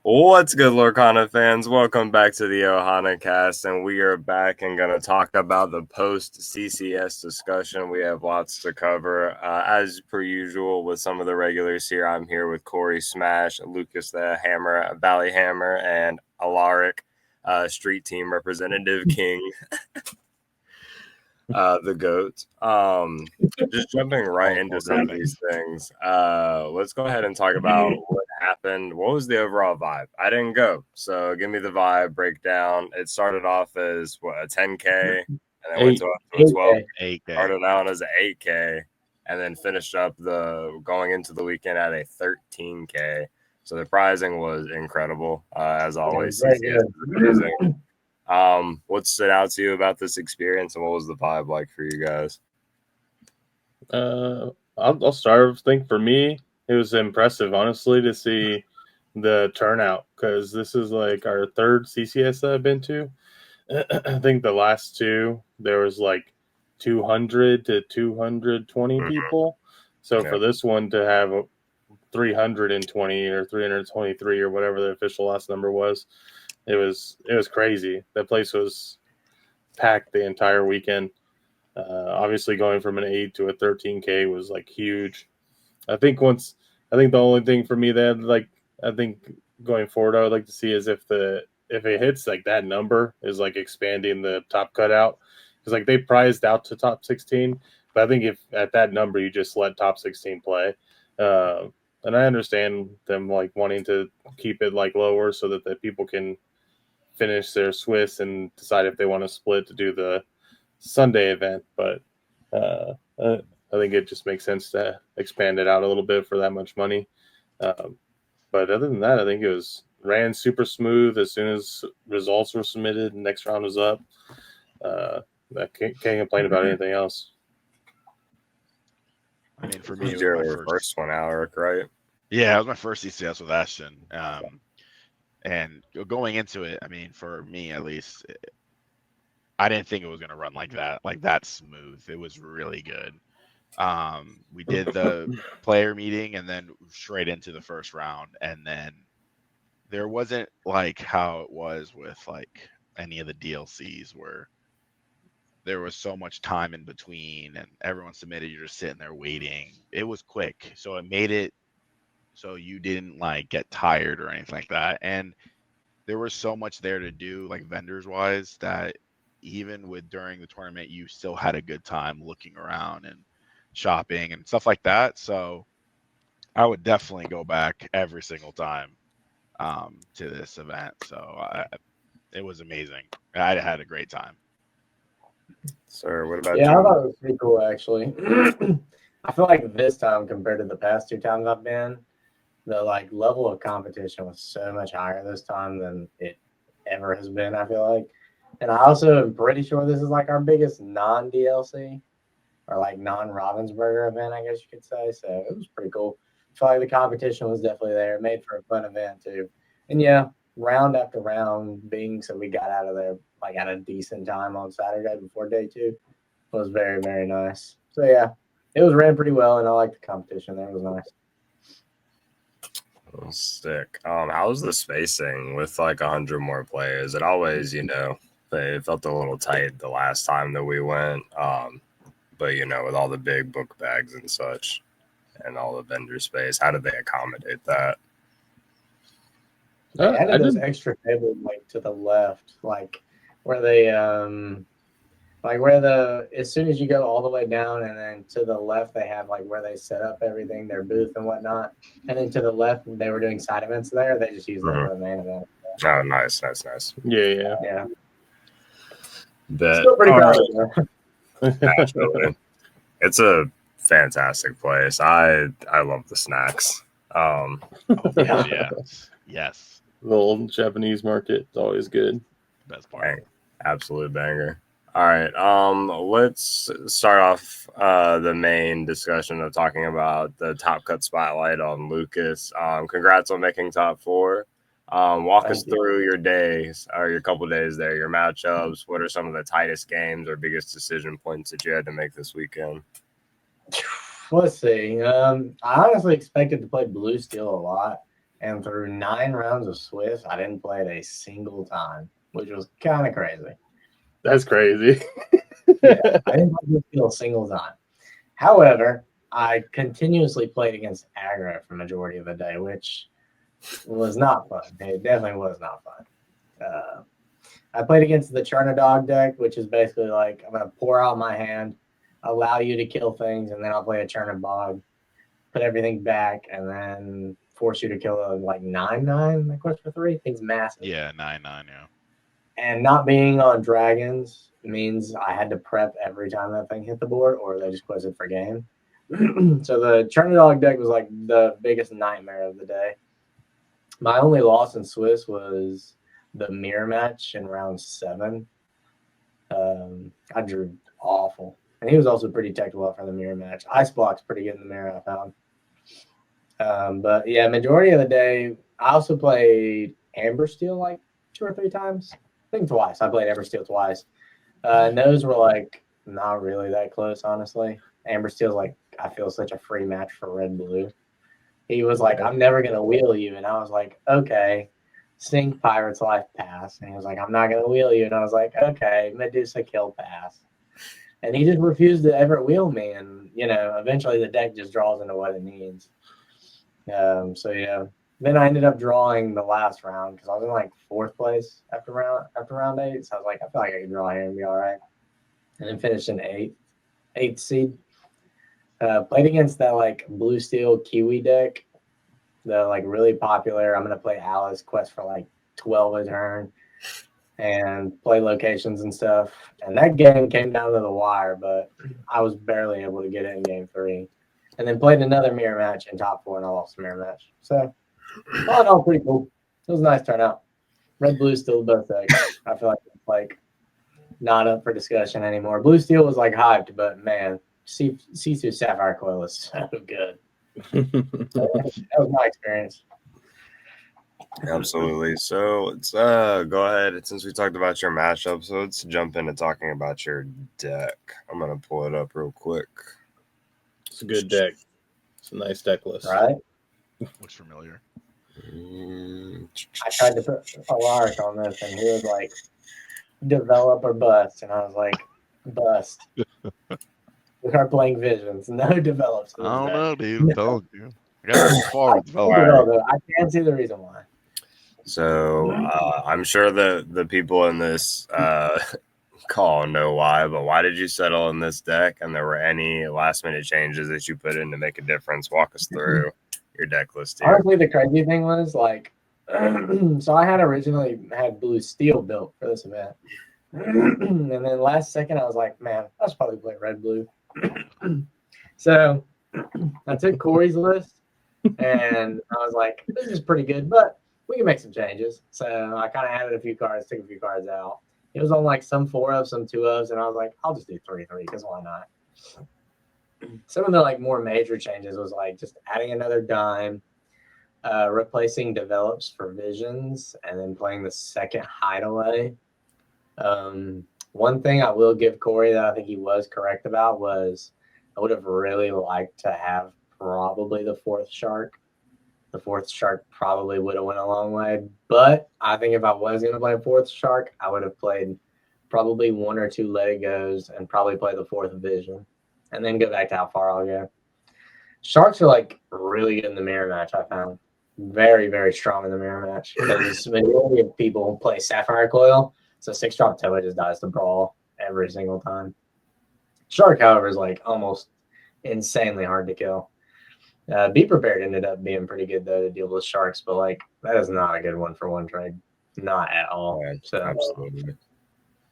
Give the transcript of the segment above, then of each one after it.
What's good, Lorcana fans? Welcome back to the Ohanacast, and we are back and going to talk about the post-CCS discussion. We have lots to cover. As per usual with some of the regulars here, I'm here with Corey Smash, Lucas the Hammer, Valley Hammer, and Alaric, Street Team Representative King. The GOAT. Just jumping right into some of these things. Let's go ahead and talk about what happened. What was the overall vibe? I didn't go, so give me the vibe breakdown. It started off as a 10K, and then went to a 12. 8K. Started out as an 8K, and then finished up going into the weekend at a 13K. So the pricing was incredible, as always. CCS is amazing. What stood out to you about this experience, and what was the vibe like for you guys? I'll start. I think for me, it was impressive, honestly, to see the turnout, because this is like our third CCS that I've been to. I think the last two, there was like 200 to 220 people. So for this one to have 320 or 323 or whatever the official last number was, it was crazy. That place was packed the entire weekend. Obviously, going from an 8 to a 13K was like huge. I think the only thing for me that I think going forward I would like to see is if it hits like that number is like expanding the top cutout, because like they prized out to top 16, but I think if at that number you just let top 16 play. And I understand them like wanting to keep it like lower so that the people can finish their Swiss and decide if they want to split to do the Sunday event, but I think it just makes sense to expand it out a little bit for that much money. But other than that, I think it ran super smooth as soon as results were submitted and next round was up. I can't complain about anything else. I mean, for me, it was your first one, Alaric, right? Yeah, it was my first CCS with Ashton. And going into it, I mean, for me at least, I didn't think it was going to run like that smooth. It was really good. We did the player meeting and then straight into the first round. And then there wasn't like how it was with like any of the DLCs where there was so much time in between and everyone submitted, you're just sitting there waiting. It was quick. So it made it so you didn't like get tired or anything like that. And there was so much there to do, like vendors wise, that even during the tournament, you still had a good time looking around and shopping and stuff like that. So I would definitely go back every single time to this event. So it was amazing. I had a great time. Sir, what about you? Yeah, I thought it was pretty cool, actually. I feel like this time compared to the past two times I've been, the like level of competition was so much higher this time than it ever has been, I feel like. And I also am pretty sure this is like our biggest non-DLC or like non-Ravensburger event, I guess you could say. So it was pretty cool. I feel like the competition was definitely there. It made for a fun event too. And yeah, round after round being, so we got out of there like at a decent time on Saturday before day two. It was very, very nice. So yeah, it was ran pretty well, and I liked the competition there. It was nice. Sick. How was the spacing with like 100 more players? It always, it felt a little tight the last time that we went. But with all the big book bags and such and all the vendor space, how did they accommodate that? They added those extra tables like to the left, like where they as soon as you go all the way down and then to the left they have like where they set up everything, their booth and whatnot. And then to the left they were doing side events there. They just used that for the main event. Oh, nice. Yeah. Still pretty proud of it. Absolutely. It's a fantastic place. I love the snacks. Yes. The old Japanese market is always good. Best part. Absolute banger. All right. Let's start off the main discussion of talking about the top cut spotlight on Lucas. Congrats on making top 4. Walk us through your days or your couple days there, your matchups. What are some of the tightest games or biggest decision points that you had to make this weekend? Let's see. I honestly expected to play Blue Steel a lot. And through 9 rounds of Swiss, I didn't play it a single time, which was kind of crazy. That's crazy. Yeah, I didn't play this field a single time. However, I continuously played against aggro for the majority of the day, which was not fun. It definitely was not fun. I played against the Chernadog deck, which is basically like I'm going to pour out my hand, allow you to kill things, and then I'll play a Chernabog, put everything back, and then force you to kill a like 9/9 that quest for 3. Thing's massive. Yeah, 9/9. Yeah. And not being on dragons means I had to prep every time that thing hit the board, or they just quested for game. So the Chernadog deck was like the biggest nightmare of the day. My only loss in Swiss was the mirror match in round 7. I drew awful. And he was also pretty teched well for the mirror match. Ice block's pretty good in the mirror, I found. But yeah, majority of the day, I also played Amber Steel like 2 or 3 times. I think twice. I played Amber Steel twice. And those were like not really that close, honestly. Amber Steel's like, I feel such a free match for Red Blue. He was like, I'm never going to wheel you. And I was like, okay. Sink Pirate's Life pass. And he was like, I'm not going to wheel you. And I was like, okay, Medusa kill pass. And he just refused to ever wheel me. And, you know, eventually the deck just draws into what it needs. So, yeah. Then I ended up drawing the last round because I was in like 4th place after round 8. So I was like, I feel like I can draw here and be all right. And then finished in 8th seed. Played against that like blue steel Kiwi deck. The like really popular. I'm gonna play Alice quest for like 12 a turn and play locations and stuff. And that game came down to the wire, but I was barely able to get it in game 3. And then played another mirror match in top 4, and I lost the mirror match. So all in all, pretty cool. It was a nice turnout. Red blue still both decks. I feel like it's like not up for discussion anymore. Blue steel was like hyped, but man, C2 Sapphire Coil is so good. That was my experience. Absolutely. So let's go ahead. Since we talked about your matchup, so let's jump into talking about your deck. I'm gonna pull it up real quick. It's a good deck. It's a nice deck list. Right? Looks familiar. I tried to put Alaric on this, and he was like, develop or bust. And I was like, bust. We are playing Visions. No develops. I don't know, dude. I told you. I got too far with I can't see the reason why. So I'm sure the people in this call know why, but why did you settle in this deck? And there were any last minute changes that you put in to make a difference? Walk us through your deck list here. Honestly, the crazy thing was like, so I had originally had blue steel built for this event. And then last second, I was like, man, I should probably play red blue. So I took Corey's list and I was like, this is pretty good, but we can make some changes. So I kind of added a few cards, took a few cards out. It was on like some 4-of, some 2-ofs, and I was like, I'll just do 3/3 because why not? Some of the like more major changes was like just adding another dime, replacing develops for visions, and then playing the second hideaway. One thing I will give Corey that I think he was correct about was I would have really liked to have probably the 4th shark. The 4th shark probably would have went a long way, but I think if I was going to play a 4th shark, I would have played probably 1 or 2 let it goes and probably play the 4th vision and then go back to how far I'll go. Sharks are like really good in the mirror match. I found very, very strong in the mirror match because majority of people play Sapphire Coil. So 6-drop Toa just dies to brawl every single time. Shark, however, is like almost insanely hard to kill. Be Prepared ended up being pretty good though to deal with sharks, but like that is not a good 1-for-1 trade, not at all. Yeah, so absolutely.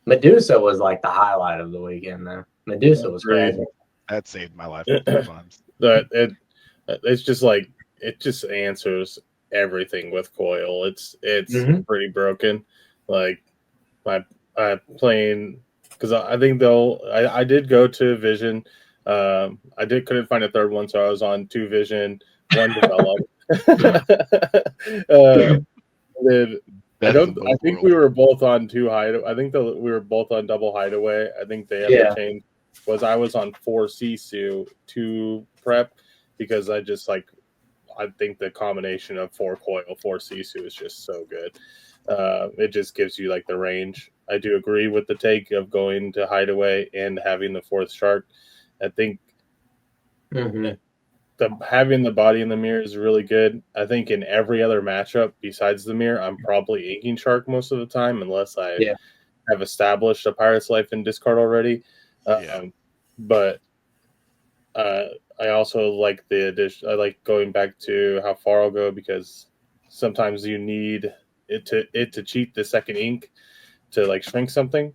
Medusa was like the highlight of the weekend though. Medusa was crazy. That saved my life a couple times. But it's just like it just answers everything with Coil. It's pretty broken. Like my playing because I think I did go to Vision. I couldn't find a third one, so I was on 2 Vision, 1 develop. I think we were both on 2 hideaway. I think we were both on double hideaway. I think they had to change. I was on 4 Sisu 2 prep because I just like I think the combination of 4 coil, 4 Sisu is just so good. It just gives you like the range. I do agree with the take of going to hideaway and having the 4th shark. I think having the body in the mirror is really good. I think in every other matchup besides the mirror, I'm probably inking shark most of the time, unless I have established a Pirate's Life in discard already. But I also like the addition. I like going back to how far I'll go, because sometimes you need it to cheat the second ink to like shrink something,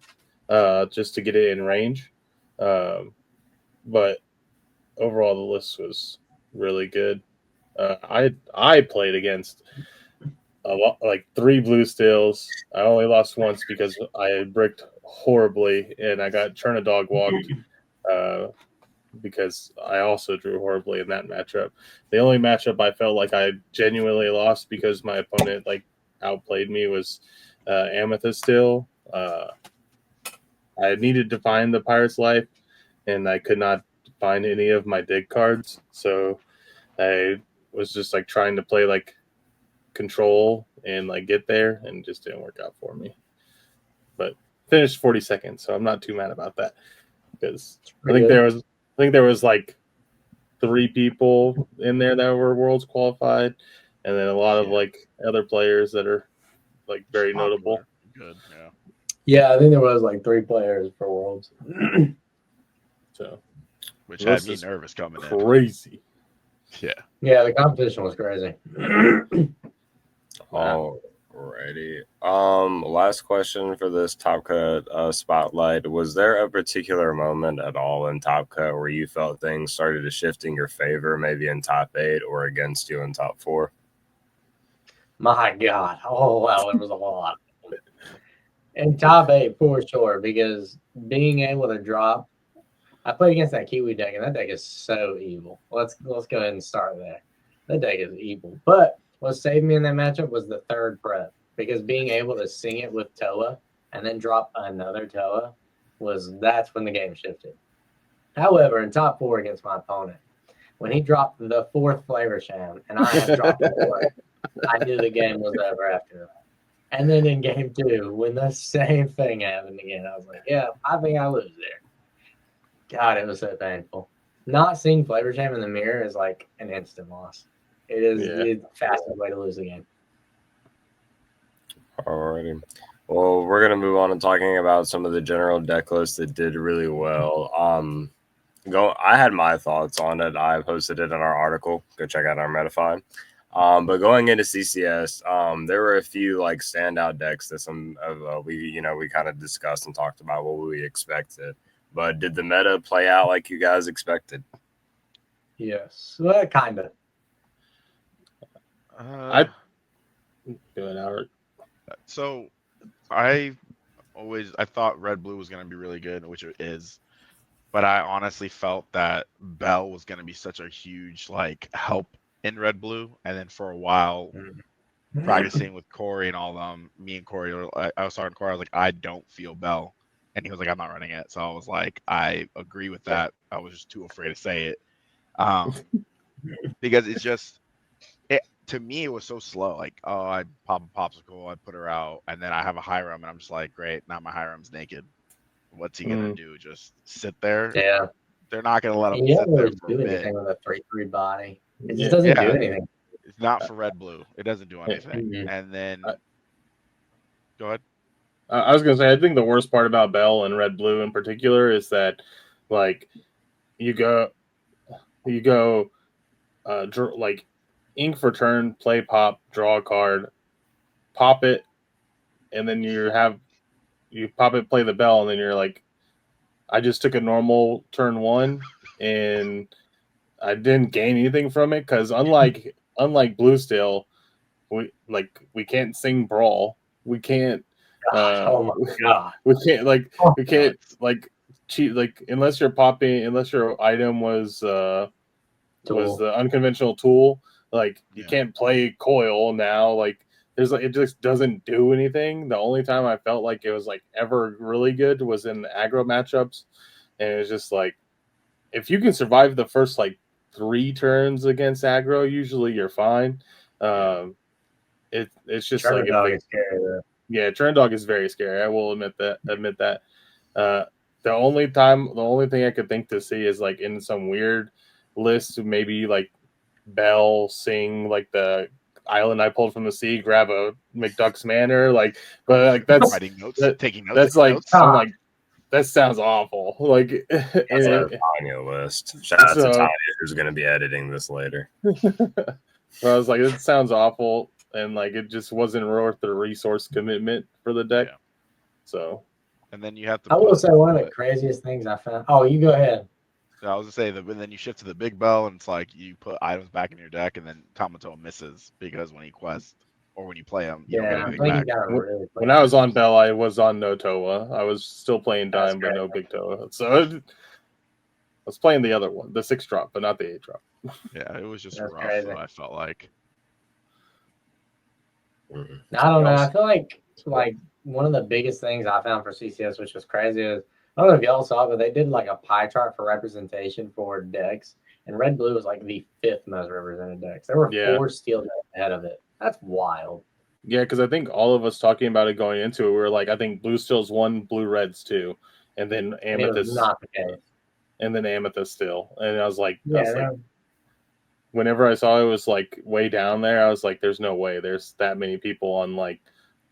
just to get it in range. But overall, the list was really good. I played against a lot, like 3 blue steals. I only lost once because I bricked horribly and I got Churna dog walked. Because I also drew horribly in that matchup. The only matchup I felt like I genuinely lost because my opponent like outplayed me was Amethyst Steel. I needed to find the Pirate's Life, and I could not find any of my dig cards. So I was just like trying to play like control and like get there, and just didn't work out for me. But finished 42nd, so I'm not too mad about that, because I think there was like 3 people in there that were Worlds qualified, and then a lot of like other players that are like very notable. Good, yeah. I think there was like 3 players for Worlds. So, which had me nervous coming in. Crazy. Yeah, the competition was crazy. Alrighty. Last question for this Top Cut spotlight. Was there a particular moment at all in Top Cut where you felt things started to shift in your favor, maybe in top 8 or against you in top 4? My God. Oh, wow. There was a lot. In top 8, for sure, because being able to drop. I played against that Kiwi deck, and that deck is so evil. Let's go ahead and start there. That deck is evil. But what saved me in that matchup was the 3rd prep, because being able to sing it with Toa and then drop another Toa that's when the game shifted. However, in top 4 against my opponent, when he dropped the 4th Flavor Sham and I had dropped 4, I knew the game was over after that. And then in game 2, when the same thing happened again, I was like, yeah, I think I lose there. God, it was so painful. Not seeing Flavor Jam in the mirror is like an instant loss. It is the fastest way to lose the game. Alrighty. Well, we're going to move on to talking about some of the general deck lists that did really well. I had my thoughts on it. I posted it in our article. Go check out our Metafy. But going into CCS, there were a few like standout decks that we kind of discussed and talked about what we expected. But did the meta play out like you guys expected? Yes, well, kind of. I do it, Howard. So I thought Red Blue was going to be really good, which it is. But I honestly felt that Bell was going to be such a huge like help in Red Blue. And then for a while, practicing with Corey and all them, me and Corey, I was talking to Corey, I was like, I don't feel Bell. And he was like, I'm not running it. So I was like, I agree with that. I was just too afraid to say it. Because it's just, to me, it was so slow. Like, oh, I pop a popsicle, I put her out, and then I have a Hiram, and I'm just like, great, now my Hiram's naked. What's he gonna do? Just sit there? Yeah. They're not gonna let him sit there for a bit. Anything with a 3/3 body. It just doesn't do anything. It's not for Red Blue. It doesn't do anything. And then, go ahead. I was gonna say, I think the worst part about Bell and Red Blue in particular is that, like, you go, like, ink for turn, play pop, draw a card, pop it, and then you pop it, play the Bell, and then you're like, I just took a normal turn 1 and I didn't gain anything from it, because unlike Blue Steel, we can't sing Brawl, we can't. Oh my God. We can't cheat, like, unless your item was the unconventional tool, like you can't play coil now, like it just doesn't do anything. The only time I felt like it was like ever really good was in the aggro matchups, and it's just like, if you can survive the first like 3 turns against aggro, usually you're fine. It's just Turn like dog is scary though. yeah, turn dog is very scary. I will admit that. The only thing I could think to see is like in some weird list, maybe like Bell sing like the island I pulled from the sea, grab a McDuck's Manor, like, but like that's Writing notes, taking notes. that's like notes. I'm like that sounds awful. Like That's a Tanya list. Shout out to Tanya, who's going to be editing this later. I was like, it sounds awful, and like it just wasn't worth the resource commitment for the deck. Yeah. So, and then you have to. I will say one of the craziest things I found. Oh, you go ahead. I was gonna say that, and then you shift to the big bell, and it's like you put items back in your deck, and then Tamatoa misses because when he quests or when you play him, you don't get anything back. When I was on Bell, I was on no Toa. I was still playing Dime, but no Big Toa. So I was playing the other one, the 6-drop, but not the 8-drop. Yeah, it was just That's rough. crazy. I felt like. I don't know. I feel like one of the biggest things I found for CCS, which was crazy, is I don't know if y'all saw it, but they did like a pie chart for representation for decks, and Red Blue was like the 5th most represented decks. There were 4 steel decks ahead of it. That's wild. Yeah, because I think all of us talking about it going into it, we were like, I think Blue Steel's 1, Blue Red's 2, and then Amethyst. Not the case. And then Amethyst still, and I was like, yeah. Whenever I saw it was like way down there, I was like, there's no way there's that many people on like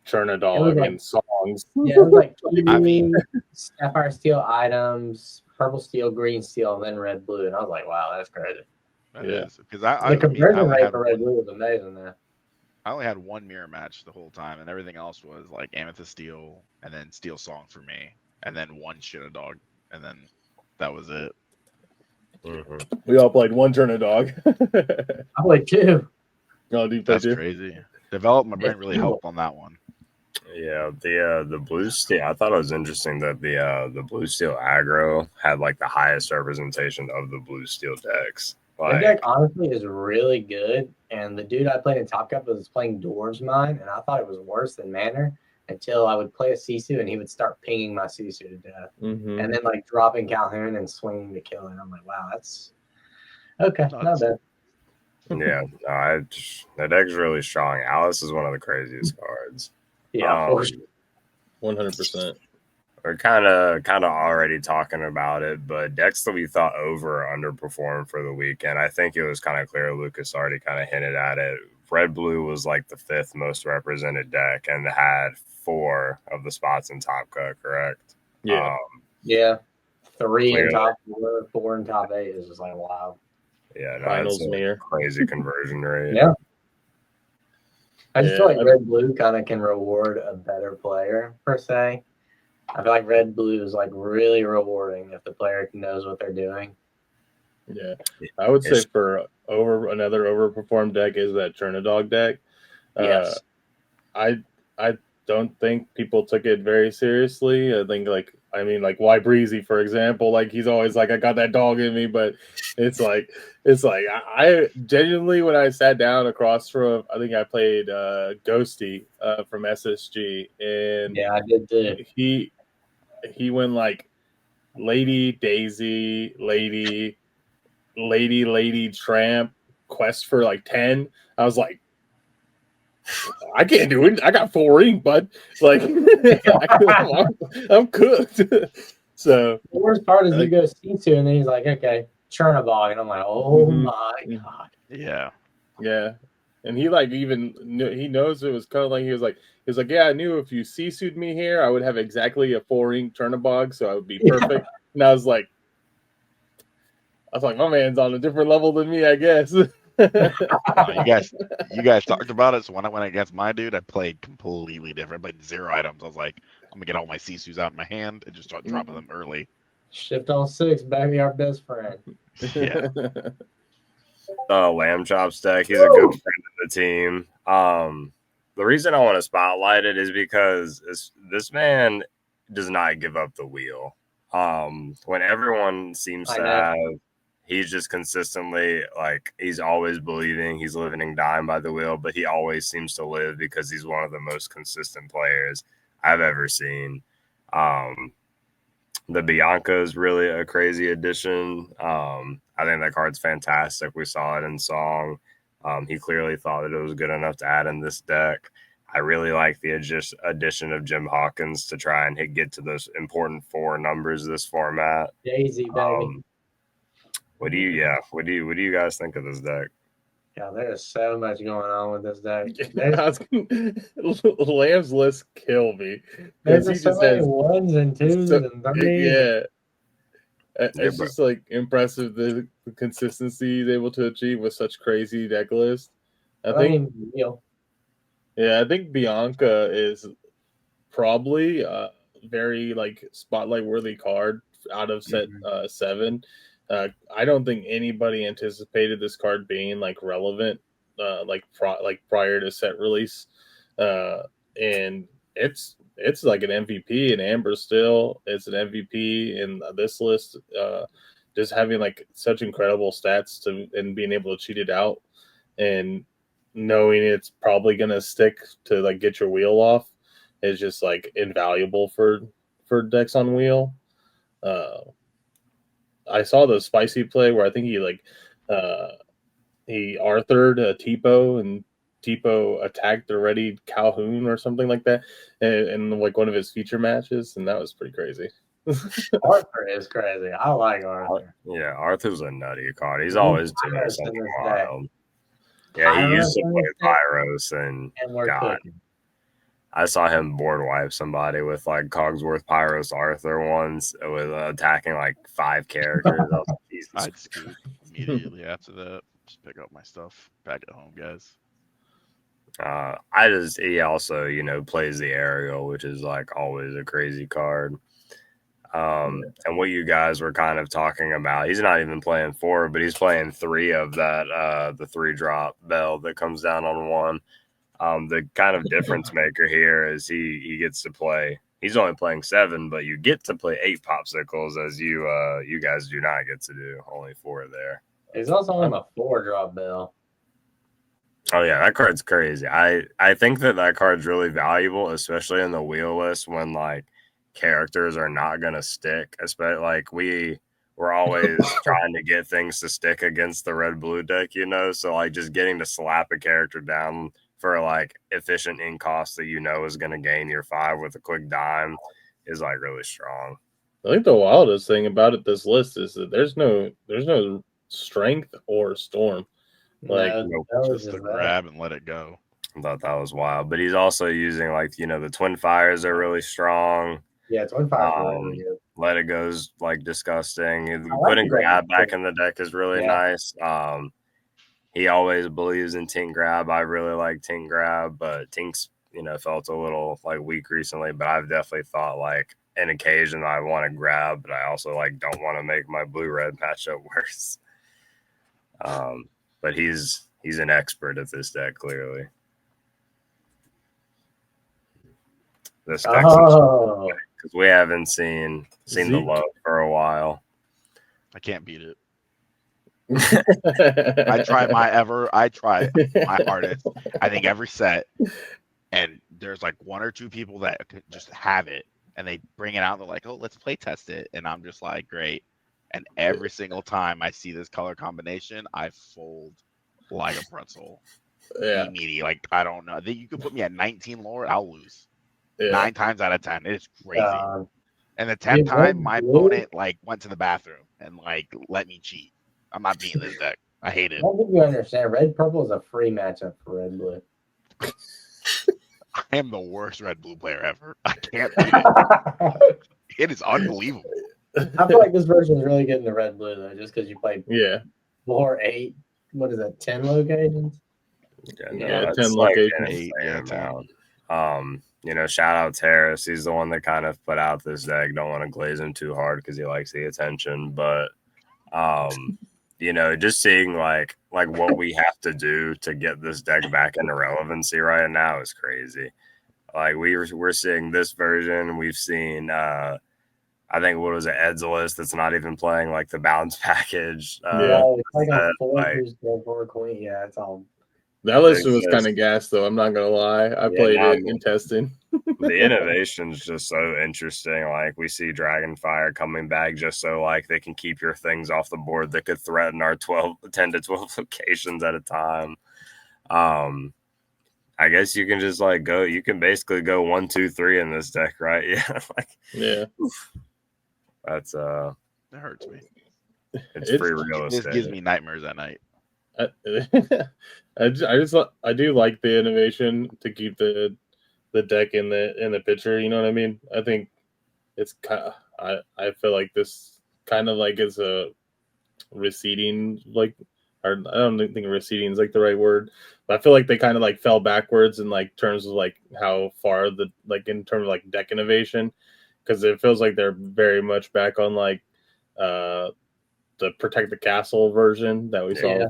Chernadog and songs. Yeah, it was like Kiwi, Sapphire Steel items, Purple Steel, Green Steel, and then Red Blue. And I was like, wow, that's crazy. That is. Because the conversion rate for Red Blue was amazing there. I only had 1 mirror match the whole time, and everything else was like Amethyst Steel, and then Steel Song for me, and then 1 Chernadog, and then that was it. Mm-hmm. We all played 1 Chernadog. I played 2. Oh, dude, that's crazy. Development brain really helped on that one. Yeah, the blue steel. I thought it was interesting that the blue steel aggro had like the highest representation of the blue steel decks. Like, the deck honestly is really good, and the dude I played in Top Cup was playing Dwarves Mine, and I thought it was worse than Manor until I would play a Sisu and he would start pinging my Sisu to death, and then like dropping Calhoun and swinging to kill, and I'm like, wow, that's okay, not bad. Yeah, that deck's really strong. Alice is one of the craziest cards. Yeah, 100%. We're kind of already talking about it, but decks that we thought over or underperformed for the weekend. I think it was kind of clear. Lucas already kind of hinted at it. Red Blue was like the 5th most represented deck and had 4 of the spots in Top Cut, correct? Yeah. Yeah. 3 in top 4, 4 in top 8 is just like wild. Yeah, no, Finals it's mirror. Crazy conversion rate. Yeah. I just feel like Red Blue kind of can reward a better player per se. I feel like Red Blue is like really rewarding if the player knows what they're doing. Yeah, I would say for another overperformed deck is that Chernadog deck. Yes, I don't think people took it very seriously. I think like why Breezy, for example, like he's always like, I got that dog in me, but it's like I genuinely, when I sat down across from, I think I played Ghosty from SSG, and yeah, I did too. He went like Lady Daisy, Lady Tramp, Quest for like 10. I was like, I can't do it. I got 4 ink, bud. Like, I'm cooked. So the worst part is you go C2 and then he's like, okay, Chernabog, and I'm like, oh my god. Yeah. Yeah. And he like even he knows it was kind of like he was like, yeah, I knew if you C-sued me here, I would have exactly a 4 ink Chernabog, so I would be perfect. And I was like, my man's on a different level than me, I guess. You guys talked about it. So when I went against my dude, I played completely different. I played 0 items. I was like, I'm gonna get all my Sisus out in my hand and just start dropping them early. Shift on 6, baby, our best friend. Yeah. Lamb Chops deck. He's a good friend of the team. The reason I want to spotlight it is because this man does not give up the wheel. When everyone seems to have, he's just consistently like, he's always believing he's living and dying by the wheel, but he always seems to live because he's one of the most consistent players I've ever seen. The Bianca is really a crazy addition. I think that card's fantastic. We saw it in Song. He clearly thought that it was good enough to add in this deck. I really like the addition of Jim Hawkins to try and get to those important 4 numbers of this format. Daisy, baby. What do you guys think of this deck? Yeah, there's so much going on with this deck. Lamb's list kill me. There's He just so just many has ones and twos and threes. yeah. It's just like impressive the consistency he's able to achieve with such crazy deck list. I think Bianca is probably a very like spotlight worthy card out of set 7. I don't think anybody anticipated this card being like relevant prior to set release, and it's like an MVP in Amber still. It's an MVP in this list. Just having like such incredible stats and being able to cheat it out and knowing it's probably gonna stick to like get your wheel off is just like invaluable for decks on wheel. I saw the spicy play where I think he Arthur'd a Tipo and Tipo attacked the ready Calhoun or something like that in like one of his feature matches, and that was pretty crazy. Arthur is crazy. I like Arthur. Yeah, Arthur's a nutty card. He's always doing something wild. Yeah, Pyros he used to play Pyros, and God, I saw him board wipe somebody with like Cogsworth Pyros Arthur once with attacking like 5 characters. I'd scoop immediately after that. Just pick up my stuff back at home, guys. He also, plays the aerial, which is like always a crazy card. And what you guys were kind of talking about, he's not even playing 4, but he's playing 3 of that, the 3-drop bell that comes down on 1. The kind of difference maker here is he gets to play. He's only playing 7, but you get to play 8 popsicles, as you guys do not get to do. Only 4 there. He's also on a 4-drop bell. Oh yeah, that card's crazy. I think that card's really valuable, especially in the wheel list when like characters are not gonna stick. Especially like we're always trying to get things to stick against the red blue deck, So like just getting to slap a character down for like efficient in cost that is going to gain your 5 with a quick dime is like really strong. I think the wildest thing about this list is that there's no strength or storm. Like just to grab and let it go. I thought that was wild, but he's also using like the twin fires are really strong. Yeah, twin fires are really good. Let it go's like disgusting. Putting grab back in the deck is really nice. He always believes in Tink Grab. I really like Tink Grab, but Tink's, felt a little like weak recently. But I've definitely thought like an occasion I want to grab, but I also like don't want to make my blue-red matchup worse. But he's an expert at this deck, clearly. This deck because we haven't seen the love for a while. I can't beat it. I try my hardest. I think every set, and there's like 1 or 2 people that just have it, and they bring it out. They're like, "Oh, let's play test it," and I'm just like, "Great." And every single time I see this color combination, I fold like a pretzel. Yeah, immediately. Like I don't know. You could put me at 19 lore, I'll lose. Yeah. 9 times out of 10, it's crazy. And the 10th time, my opponent like went to the bathroom and like let me cheat. I'm not beating this deck. I hate it. I don't think you understand. Red purple is a free matchup for red blue. I am the worst red blue player ever. I can't beat it. It is unbelievable. I feel like this version is really getting the red blue though, just because you played 8. What is that? 10 locations. Yeah, 10 locations. 8, yeah, 10. Shout out Terrace. He's the one that kind of put out this deck. Don't want to glaze him too hard because he likes the attention, but just seeing like what we have to do to get this deck back into relevancy right now is crazy. Like we're seeing this version. We've seen I think what was it, Edzelist that's not even playing like the bounce package. It's like a 4 queen. Yeah, it's all That list was kind of gas, though. I'm not gonna lie. I played it in testing. The innovation is just so interesting. Like we see Dragonfire coming back just so like they can keep your things off the board that could threaten our 10 to 12 locations at a time. I guess you can just like go. You can basically go 1, 2, 3 in this deck, right? Yeah, yeah. That's That hurts me. It's free real estate. This gives me nightmares at night. I do like the innovation to keep the deck in the picture. You know what I mean? I think it's kind of, I feel like this kind of like is a receding, like, or I don't think receding is like the right word, but I feel like they kind of like fell backwards in like terms of like how far the like in terms of like deck innovation, because it feels like they're very much back on like the Protect the Castle version that we saw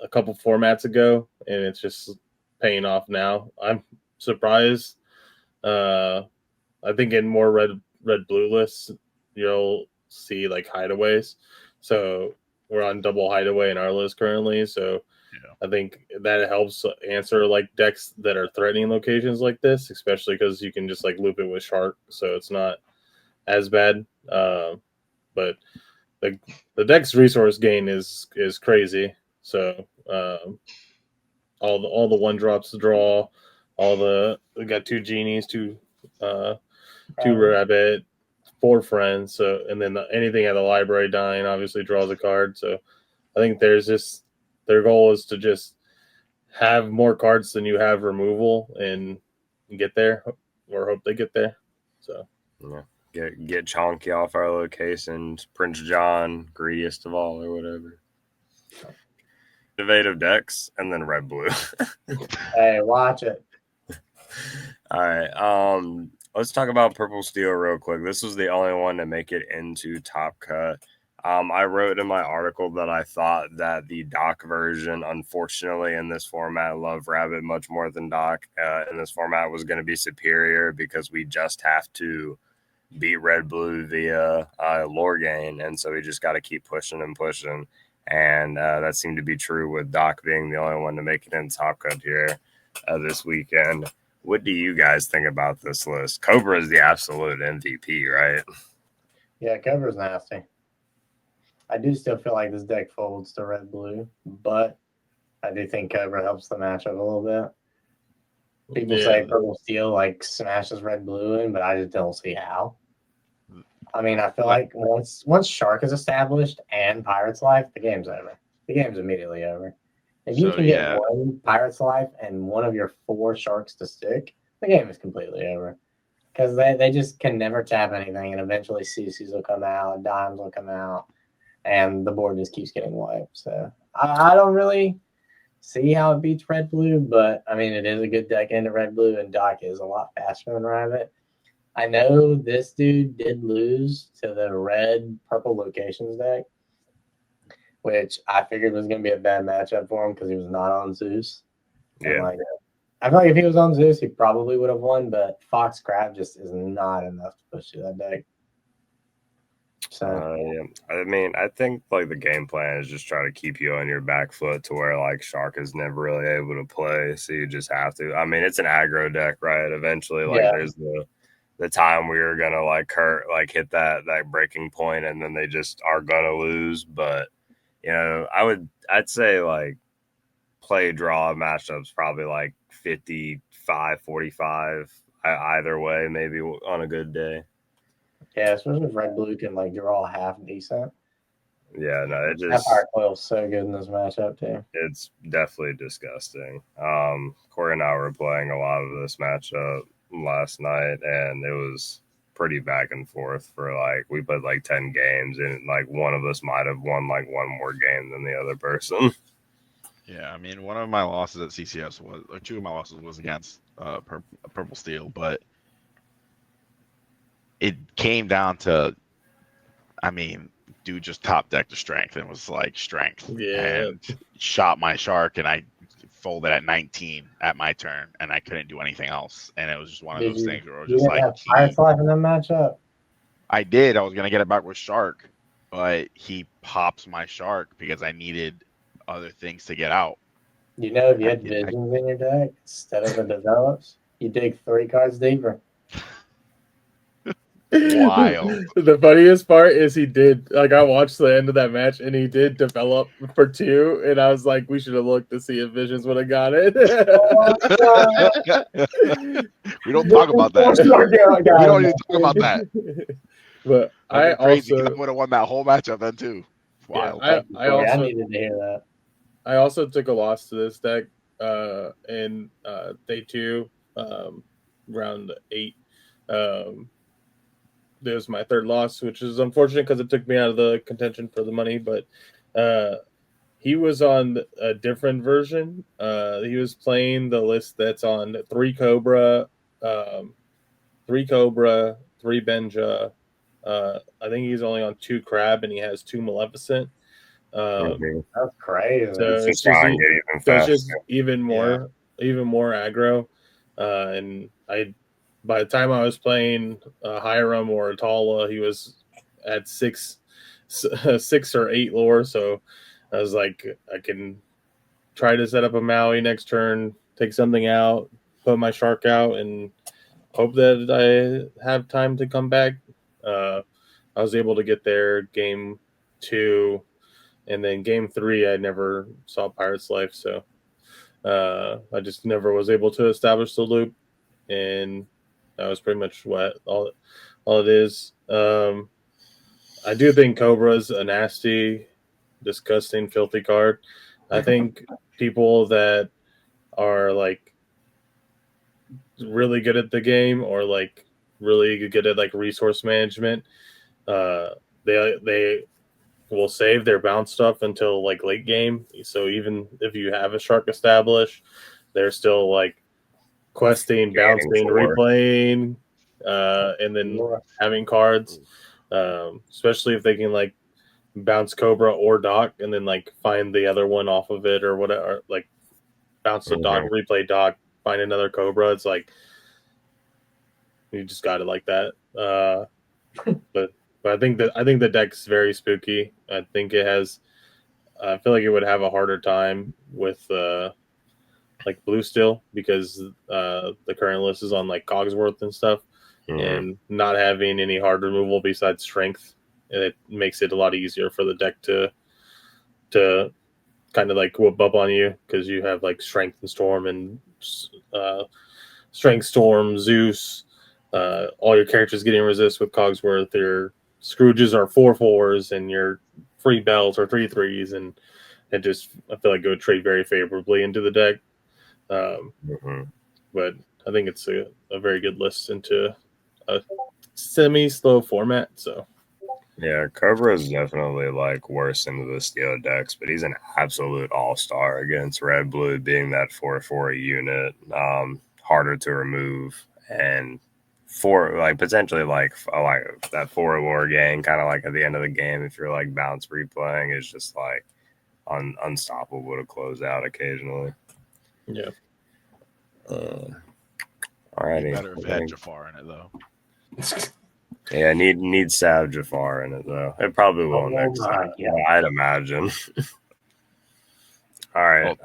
a couple formats ago, and it's just paying off now. I'm surprised. I think in more red blue lists you'll see like hideaways. So we're on double hideaway in our list currently. So I think that helps answer like decks that are threatening locations like this, especially because you can just like loop it with Shark, so it's not as bad. But the deck's resource gain is crazy. So all the 1-drops to draw, we got 2 genies, 2 rabbit, 4 friends. So and then anything at the library dying obviously draws a card. So I think their goal is to just have more cards than you have removal and get there, or hope they get there. So yeah. Get Chonky off our locations, Prince John, greediest of all, or whatever. Innovative decks, and then red blue. Hey, watch it. All right. Let's talk about Purple Steel real quick. This was the only one to make it into Top Cut. I wrote in my article that I thought that the Doc version, unfortunately, in this format, Love Rabbit much more than Doc, in this format was going to be superior because we just have to beat red blue via lore gain, and so we just got to keep pushing and pushing, and that seemed to be true with Doc being the only one to make it in Top Cut here this weekend. What do you guys think about this list? Cobra is the absolute MVP, right? Yeah, Cobra's nasty. I do still feel like this deck folds to red blue, but I do think Cobra helps the matchup a little bit. People say Purple Steel like smashes red blue in, but I just don't see how. I mean, I feel like once Shark is established and Pirate's Life, the game's over. The game's immediately over. If you can get one Pirate's Life and one of your 4 Sharks to stick, the game is completely over. Because they just can never tap anything, and eventually CCs will come out, dimes will come out, and the board just keeps getting wiped. So I don't really see how it beats red blue, but I mean, it is a good deck into red blue, and Doc is a lot faster than Rabbit. I know this dude did lose to the red purple locations deck, which I figured was going to be a bad matchup for him because he was not on Zeus. Yeah. Like, I feel like if he was on Zeus, he probably would have won, but Fox Crab just is not enough to push through that deck. So yeah. I mean, I think like the game plan is just try to keep you on your back foot to where like Shark is never really able to play, so you just have to. I mean, it's an aggro deck, right? Eventually, like there's the time we are gonna like hit that breaking point, and then they just are gonna lose. But you know, I'd say like play draw matchups probably like 55-45 either way, maybe on a good day. yeah, especially if red blue can like draw half decent. Yeah, no, it just Sapphire Coil's so good in this matchup too. It's definitely disgusting. Corey and I were playing a lot of this matchup last night, and it was pretty back and forth for like we played like 10 games, and like one of us might have won like one more game than the other person. Yeah, I mean, one of my losses at CCS was, or 2 of my losses was against Purple Steel, but it came down to, I mean, dude just top decked the strength and was like strength, and shot my Shark, and I folded at 19 at my turn, and I couldn't do anything else, and it was just one of those things where it was just like, Pirate's Life in that matchup. I did. I was gonna get it back with Shark, but he pops my Shark because I needed other things to get out. You know, if you had visions in your deck instead of the develops, you dig 3 cards deeper. Wild. The funniest part is he did, like, I watched the end of that match and he did develop for 2, and I was like, we should have looked to see if Visions would have got it. We don't talk about that. We don't even talk about that. But I crazy. also I would have won that whole matchup then too. Wild. Yeah, I needed to hear that. I also took a loss to this deck in day 2, round 8. It was my 3rd loss, which is unfortunate because it took me out of the contention for the money. But he was on a different version. He was playing the list that's on 3 Cobra, 3 Benja. I think he's only on 2 Crab, and he has 2 Maleficent. That's crazy. So it's just even more aggro. And by the time I was playing Hiram or Atala, he was at 6 or 8 lore. So I was like, I can try to set up a Maui next turn, take something out, put my shark out, and hope that I have time to come back. I was able to get there game 2, and then game 3 I never saw Pirate's Life, so I just never was able to establish the loop, and that was pretty much what all it is. I do think Cobra's a nasty, disgusting, filthy card. I think people that are like really good at the game or like really good at like resource management, they will save their bounce stuff until like late game. So even if you have a shark established, they're still like questing, bouncing, replaying, and then having cards. Especially if they can like bounce Cobra or Doc and then like find the other one off of it or whatever, like bounce the Doc, replay Doc, find another Cobra. It's like you just got it like that. But I think the deck's very spooky. I think it has. I feel like it would have a harder time with like blue still because the current list is on like Cogsworth and stuff, and not having any hard removal besides strength, it makes it a lot easier for the deck to kind of like whoop up on you because you have like strength and storm and strength storm Zeus. All your characters getting resist with Cogsworth. Your Scrooges are 4/4s, and your free bells are 3/3s, and it just I feel like it would trade very favorably into the deck. But I think it's a very good list into a semi-slow format. So yeah, Cobra is definitely like worse into the steel decks, but he's an absolute all-star against red blue, being that 4/4 unit, harder to remove, and potentially like that 4 lore gang, kind of like at the end of the game, if you're like bounce replaying, is just like unstoppable to close out occasionally. Yeah. Alrighty. Better if it had Jafar in it though. Yeah, need Sav Jafar in it though. It probably will next time. Yeah, I'd imagine. All right.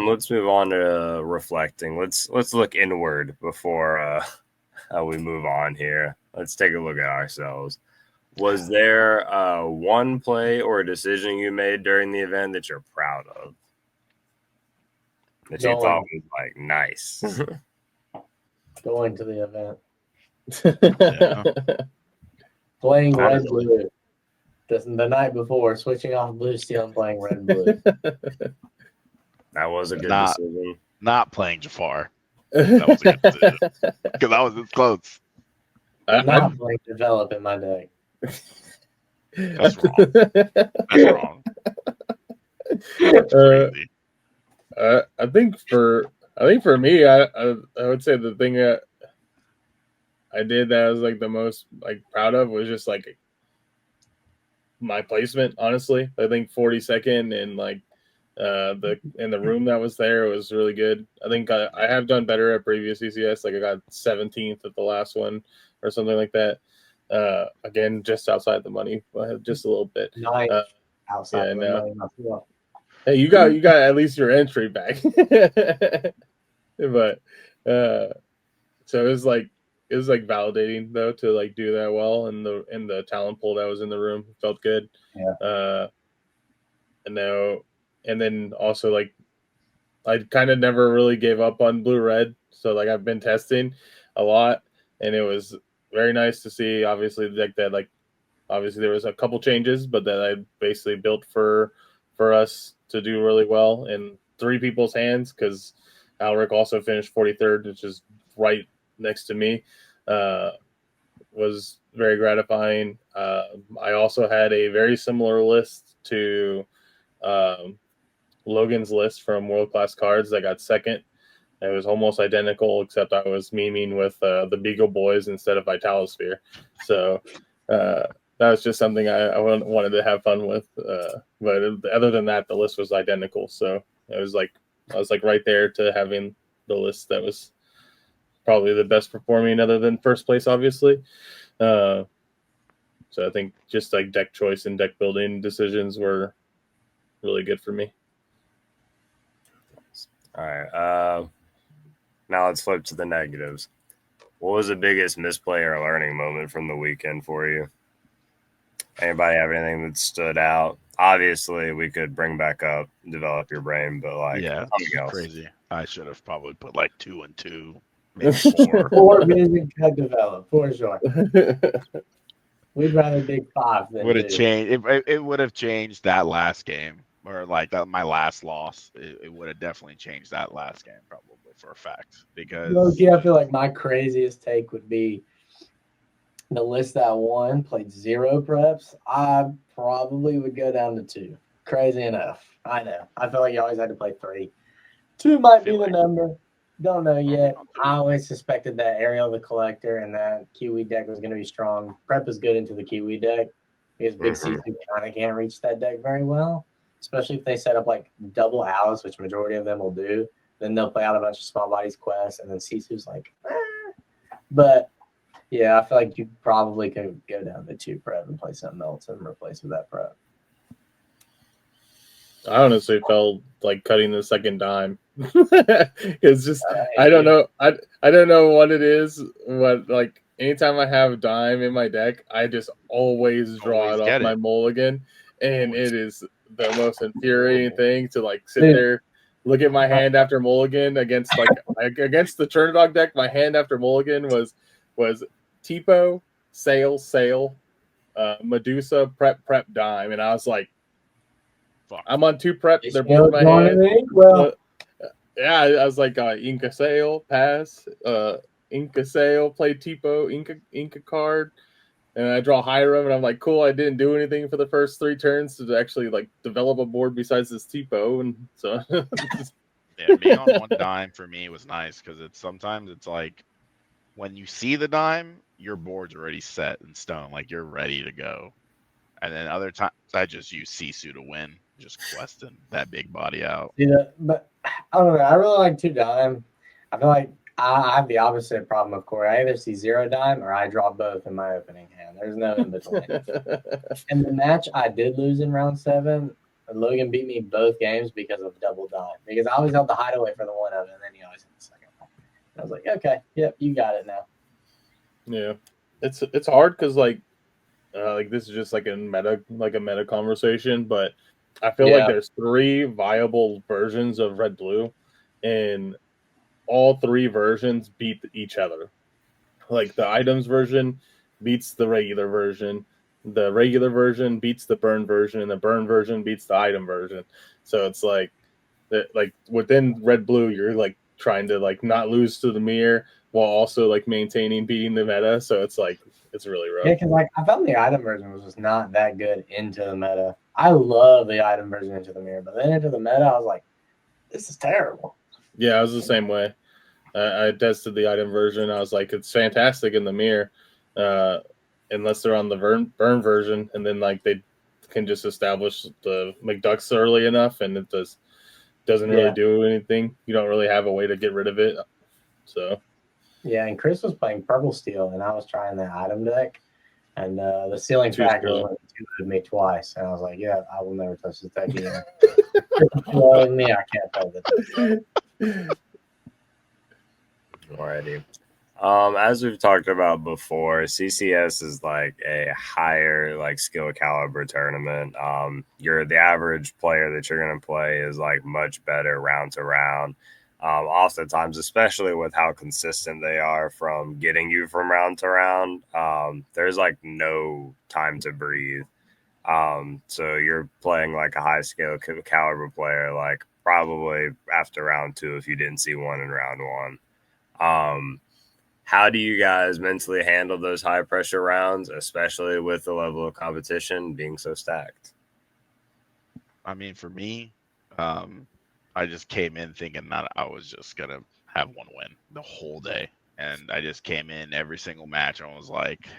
Let's move on to reflecting. Let's look inward before we move on here. Let's take a look at ourselves. Was there one play or a decision you made during the event that you're proud of? That you thought was like nice? Going to the event. Yeah. Playing red blue. The night before, switching off blue steel and playing red blue. That was a good decision. Not playing Jafar. That was a good decision. Because I was this close. Not playing develop in my deck. That's wrong. That's wrong. That's crazy. I think for me, I would say the thing that I did that I was like the most like proud of was just like my placement. Honestly, I think 42nd and like the room that was there was really good. I think I have done better at previous CCS. Like I got 17th at the last one or something like that. Again, just outside the money, just a little bit. Outside the money. Hey, you got at least your entry back. But so it was like validating though to like do that well, and the talent pool that was in the room felt good. Yeah. And then also like I kind of never really gave up on blue red, so like I've been testing a lot, and it was very nice to see. Obviously, like that, like obviously there was a couple changes, but that I basically built for us to do really well in 3 people's hands, because Alric also finished 43rd, which is right next to me. Was very gratifying. I also had a very similar list to Logan's list from World Class Cards. I got second. It was almost identical, except I was memeing with the Beagle Boys instead of Vitalosphere. So that was just something I wanted to have fun with. But other than that, the list was identical. So it was like I was like right there to having the list that was probably the best performing, other than first place, obviously. So I think just like deck choice and deck building decisions were really good for me. All right. Now let's flip to the negatives. What was the biggest misplay or learning moment from the weekend for you? Anybody have anything that stood out? Obviously, we could bring back up Develop Your Brain, but like something else. Crazy. I should have probably put like 2 and 2, maybe 4. 4 music could develop for sure. We'd rather dig 5 than Would have 2. changed. It would have changed that last game, or like my last loss. It would have definitely changed that last game, probably for a fact. Because Low-key, I feel like my craziest take would be the list that won played 0 preps. I probably would go down to 2. Crazy enough. I know. I feel like you always had to play 3. 2 might be the number. Don't know yet. I always suspected that Ariel the Collector and that Kiwi deck was going to be strong. Prep is good into the Kiwi deck because Big C2 kind of can't reach that deck very well, especially if they set up like double Alice, which majority of them will do. Then they'll play out a bunch of small bodies quests, and then C2's like, But yeah, I feel like you probably could go down to 2 prep and play something else and replace with that prep. I honestly felt like cutting the second dime. It's just I don't know. I don't know what it is. What like anytime I have dime in my deck, I just always draw it off my mulligan, and it is the most infuriating thing to like sit there, look at my hand after mulligan against against the Chernodog deck. My hand after mulligan was Tipo, Sail, Medusa, Prep, Dime, and I was like, I'm on 2 prep. They're both my hand. Well, yeah, I was like Inca Sail, pass. Inca Sail, play Tipo, Inca card, and I draw Hiram, and I'm like, cool. I didn't do anything for the first 3 turns to actually like develop a board besides this Tipo, and so yeah, being on 1 dime for me was nice because sometimes it's like when you see the dime, your board's already set in stone, like you're ready to go. And then other times I just use Sisu to win, just questing that big body out. Yeah, but I don't know. I really like 2 dime. I feel like I have the opposite problem of Corey. I either see 0 dime or I draw both in my opening hand. There's no in between. And the match I did lose in round 7, Logan beat me both games because of double dime. Because I always held the hideaway for the one of it, and then he always hit the second one. I was like, okay, yep, you got it now. Yeah, it's hard because like this is just like a meta conversation, but I feel like there's 3 viable versions of Red Blue, and all 3 versions beat each other. Like the items version beats the regular version beats the burn version, and the burn version beats the item version. So it's like within Red Blue, you're like trying to like not lose to the mirror while also like maintaining beating the meta. So it's like it's really rough. Yeah, because like I found the item version was just not that good into the meta. I love the item version into the mirror, but then into the meta, I was like, this is terrible. Yeah, I was the same way. I tested the item version. I was like, it's fantastic in the mirror, unless they're on the burn version, and then like they can just establish the McDucks early enough, and it doesn't really do anything. You don't really have a way to get rid of it. So yeah, and Chris was playing Purple Steel, and I was trying the item deck, And the ceiling Too factors slow. went to me twice, and I was like, "Yeah, I will never touch this deck again." Blowing me, I can't play this. Alrighty. As we've talked about before, CCS is like a higher like skill caliber tournament. You're the average player that you're gonna play is like much better round to round. Oftentimes, especially with how consistent they are from getting you from round to round, there's like no time to breathe. So you're playing like a high scale caliber player, like probably after round two if you didn't see one in round one. How do you guys mentally handle those high pressure rounds, especially with the level of competition being so stacked? I mean, for me, I just came in thinking that I was just gonna have one win the whole day, and I just came in every single match and was like,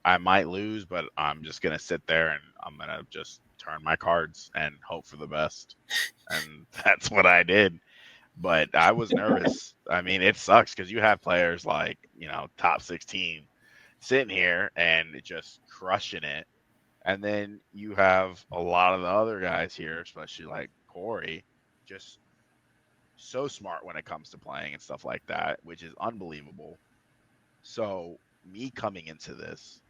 I might lose, but I'm just gonna sit there and I'm gonna just turn my cards and hope for the best, and that's what I did. But I was nervous. I mean, it sucks because you have players like top 16 sitting here and just crushing it, and then you have a lot of the other guys here, especially like Corey, just so smart when it comes to playing and stuff like that, which is unbelievable. So me coming into this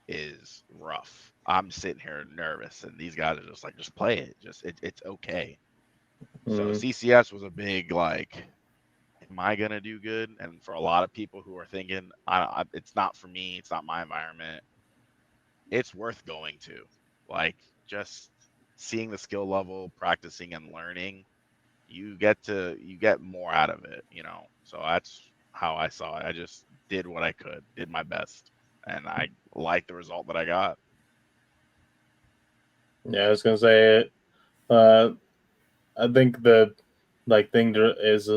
is rough. I'm sitting here nervous, and these guys are just like, just play it. It's okay. So CCS was a big like, am I gonna do good? And for a lot of people who are thinking, it's not for me, it's not my environment, it's worth going to. Like just seeing the skill level, practicing and learning, you get more out of it, So that's how I saw it. I just did what I could, did my best, and I liked the result that I got. Yeah, I was gonna say, I think the thing is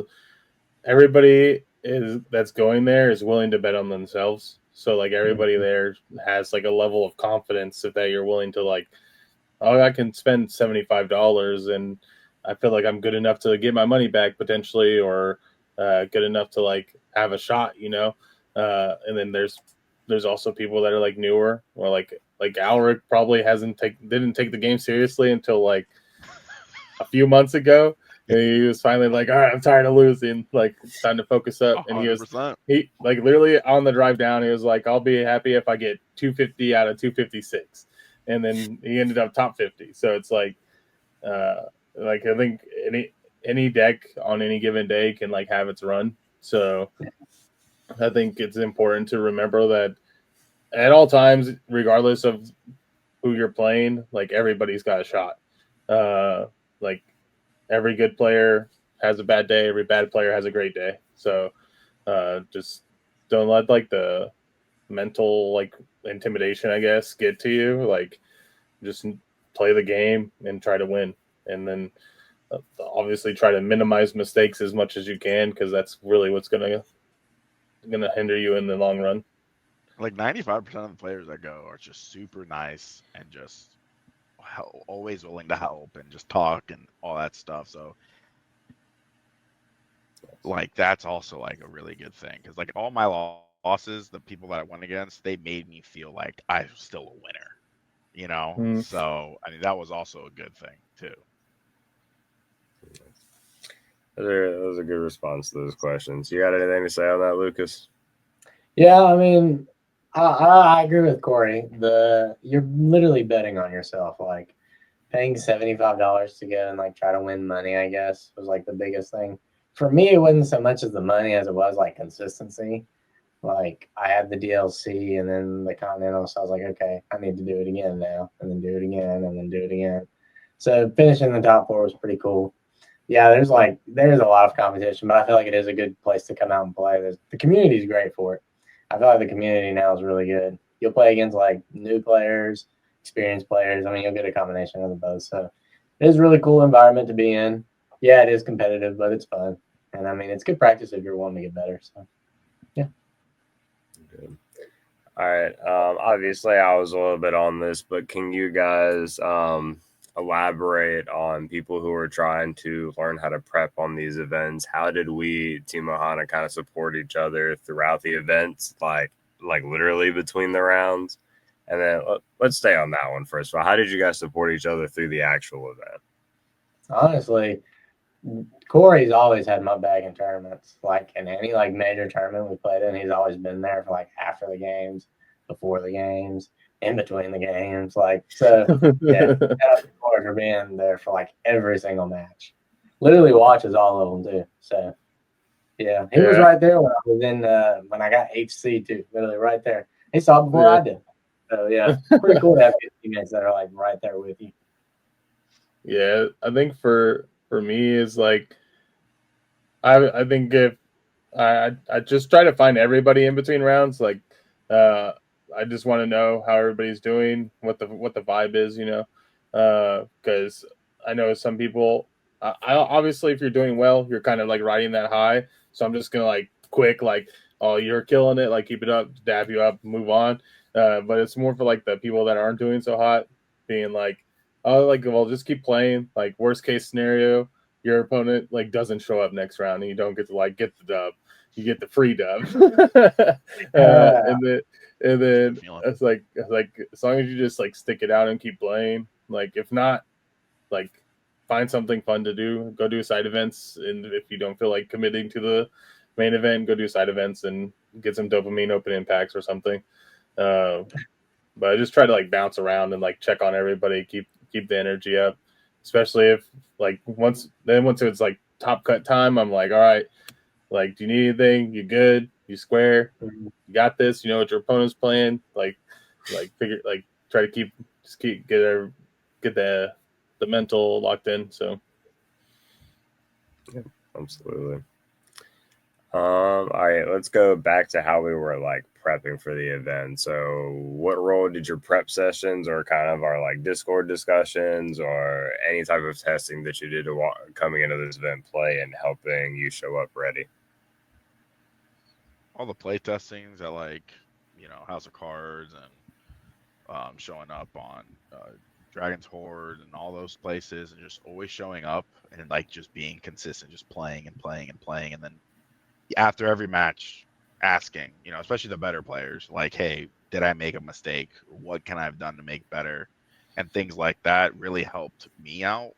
everybody is that's going there is willing to bet on themselves. So like everybody there has like a level of confidence that you're willing to like, oh, I can spend $75 and I feel like I'm good enough to get my money back potentially, or good enough to like have a shot, And then there's also people that are like newer, or like Alric probably didn't take the game seriously until like a few months ago. And he was finally like, all right, I'm tired of losing. Like, it's time to focus up. And 100%. he like literally on the drive down, he was like, I'll be happy if I get 250 out of 256. And then he ended up top 50. So it's like I think any deck on any given day can like have its run. So I think it's important to remember that at all times, regardless of who you're playing, like everybody's got a shot. Like every good player has a bad day. Every bad player has a great day. So just don't let like the mental like intimidation, I guess, get to you. Like just play the game and try to win. And then obviously try to minimize mistakes as much as you can, because that's really what's gonna hinder you in the long run. Like 95% of the players that go are just super nice and just always willing to help and just talk and all that stuff. So like that's also like a really good thing, because like all my losses, the people that I went against, they made me feel like I was still a winner, So I mean that was also a good thing too. That was a good response to those questions. You got anything to say on that, Lucas? Yeah, I mean, I agree with Corey. You're literally betting on yourself. Like paying $75 to go and like try to win money, I guess, was like the biggest thing. For me, it wasn't so much as the money as it was like consistency. Like I had the DLC and then the Continental, so I was like, okay, I need to do it again now, and then do it again, and then do it again. So finishing the top four was pretty cool. Yeah, there's a lot of competition, but I feel like it is a good place to come out and play. The community is great for it. I feel like the community now is really good. You'll play against like new players, experienced players. I mean, you'll get a combination of the both. So it is a really cool environment to be in. Yeah, it is competitive, but it's fun. And I mean, it's good practice if you're wanting to get better. So yeah. Good. All right. Obviously, I was a little bit on this, but can you guys elaborate on people who are trying to learn how to prep on these events? How did we, Team Ohana, kind of support each other throughout the events, like literally between the rounds? And then let's stay on that one first of all. How did you guys support each other through the actual event? Honestly, Corey's always had my back in tournaments. Like in any like major tournament we played in, he's always been there for like after the games, before the games, in between the games. Like so, yeah. Shout out to Corey for being there for like every single match. Literally watches all of them too. So yeah, he was right there when I was in when I got HC too. Literally right there. He saw it before I did. So yeah, pretty cool to have teammates that are like right there with you. Yeah, I think for me is like I think if I just try to find everybody in between rounds. Like I just want to know how everybody's doing, what the vibe is, you know, because I know some people. I obviously, if you're doing well, you're kind of like riding that high. So I'm just gonna like quick like, oh, you're killing it, like keep it up, dab you up, move on. But it's more for like the people that aren't doing so hot, being like, oh, like well, just keep playing. Like worst case scenario, your opponent like doesn't show up next round and you don't get to like get the dub. You get the free dub. And then it's like as long as you just like stick it out and keep playing. Like if not, like find something fun to do. Go do side events, and if you don't feel like committing to the main event, go do side events and get some dopamine opening packs or something. But I just try to like bounce around and like check on everybody, keep the energy up. Especially if like once it's like top cut time, I'm like, all right, like do you need anything? You good? You square? You got this? You know what your opponent's playing? Like figure like try to get the mental locked in. So yeah, absolutely. All right, let's go back to how we were like prepping for the event. So what role did your prep sessions or kind of our like Discord discussions or any type of testing that you did coming into this event play and helping you show up ready? All the play testings at like, you know, House of Cards and showing up on Dragon's Horde and all those places and just always showing up and like just being consistent, just playing and playing and playing. And then after every match asking, you know, especially the better players, like, hey, did I make a mistake? What can I have done to make better? And things like that really helped me out.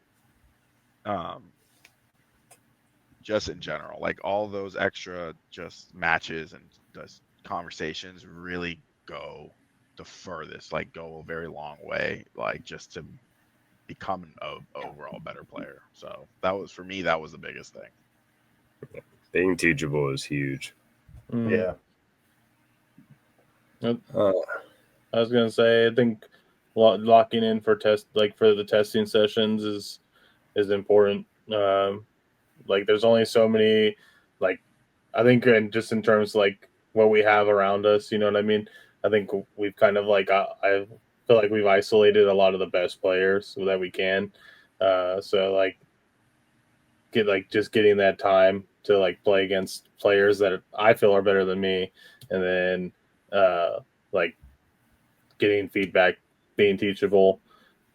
Just in general, like all those extra just matches and just conversations really go the furthest, like go a very long way, like just to become an overall better player. So that was, for me, that was the biggest thing. Being teachable is huge. Yeah. I was gonna say, I think locking in for the testing sessions is important. Like there's only so many, like I think, and just in terms of, like what we have around us, you know what I mean? I think we've kind of like I feel like we've isolated a lot of the best players so that we can. So like just getting that time to like play against players that I feel are better than me, and then like getting feedback, being teachable,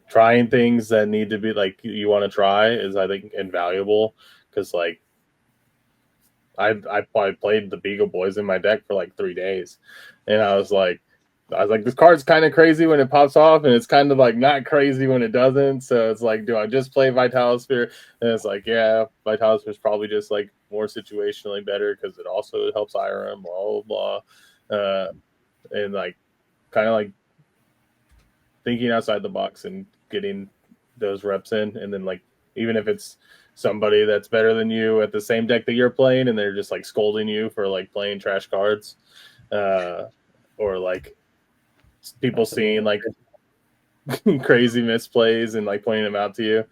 trying things that need to be like you want to try is, I think, invaluable, because like I probably played the Beagle Boys in my deck for like 3 days, and I was like, this card's kind of crazy when it pops off, and it's kind of like not crazy when it doesn't. So it's like, do I just play Vitalosphere? And it's like, yeah, Vitalosphere is probably just like more situationally better because it also helps IRM, blah blah blah, and like kind of like thinking outside the box and getting those reps in, and then like even if it's somebody that's better than you at the same deck that you're playing and they're just like scolding you for like playing trash cards, or like people seeing like crazy misplays and like pointing them out to you,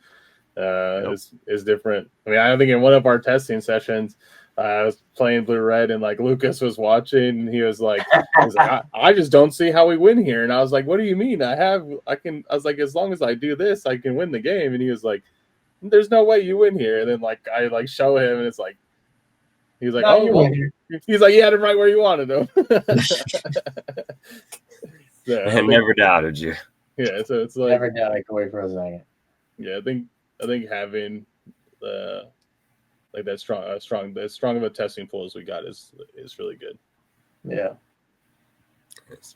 is different. I mean, I think in one of our testing sessions, I was playing blue red and like Lucas was watching and he was like, I just don't see how we win here. And I was like, what do you mean? I was like, as long as I do this, I can win the game. And he was like, there's no way you win here. And then like I like show him and it's like, he's like, no, oh, well. He's like, you had him right where you wanted him. So, I never doubted you. Yeah, so it's like never doubted Corey for a second. Yeah, I think having like that strong of a testing pool as we got is really good. Yeah. Yes.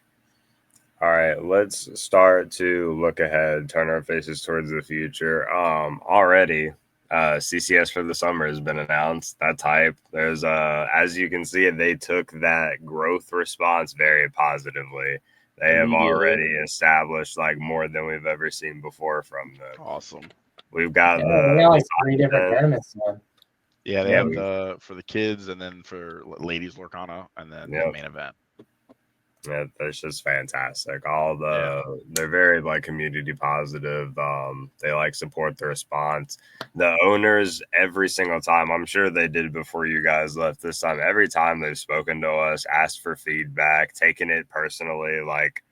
All right, let's start to look ahead, turn our faces towards the future. Already, CCS for the summer has been announced. That's hype. There's as you can see, they took that growth response very positively. They have already established like more than we've ever seen before from them. Awesome. We've got we got like 3 different tournaments, man. Yeah, they have for the kids, and then for ladies Lorcana, and then the main event. Yeah, that's just fantastic. They're very like community positive. They like support the response. The owners every single time, I'm sure they did before you guys left this time. Every time they've spoken to us, asked for feedback, taken it personally, like